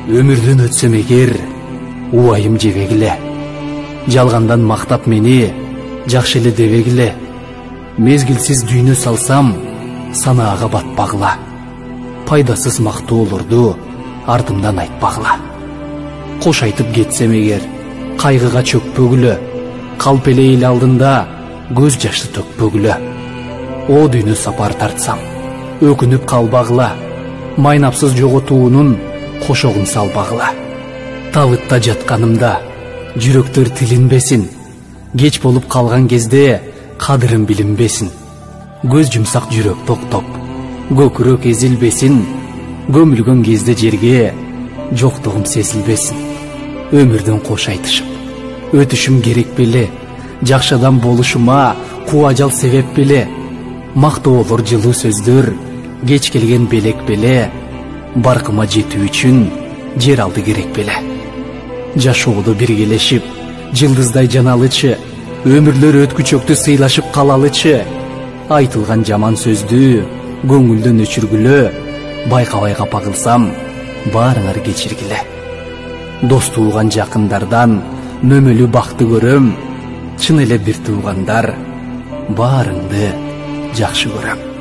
Өмүрдөн өтсөм эгер, убайым жебегиле. Жалгандан мактап мени, жакшы эле дебегиле. Мезгилсиз дүйнө салсам, санаага батпагыла. Пайдасыз мактоолорду артымдан айтпагыла. Кош айтып кетсем эгер, кайгыга чөкпөгүлө. Калп эле эл алдында көз жашты төкпөгүлө. О дүйнө сапар тартсам, өкүнүп калбагыла. Майнапсыз жоготуунун кошогун салбагыла. Табытта жатканымда жүрөктөр тилинбесин. Кеч болуп калган кезде кадырым билинбесин. Көз жумсак жүрөк токтоп, көкүрөк эзилбесин. Көмүлгөн кезде жерге жоктугум сезилбесин. Өмүрдөн кош айтышып, өтүшүм керек беле. Жакшы адам болушума куу ажал себеп беле. Мактоолор жылуу сөздөр, кеч келген белек беле. Баркыма жетүү үчүн жер алды керек беле. Жашоодо биргелешип, жылдыздай жаналычы, өмүрлөр өткүчөктү сыйлашып калалычы. Айтылган жаман сөздү көңүлдөн өчүргүлө. Байкабай капа кылсам, баарыңар кечиргиле. Дос тууган жакындардан мөмөлүү бакты көрөм. Чын эле бир туугандар, баарыңды жакшы көрөм.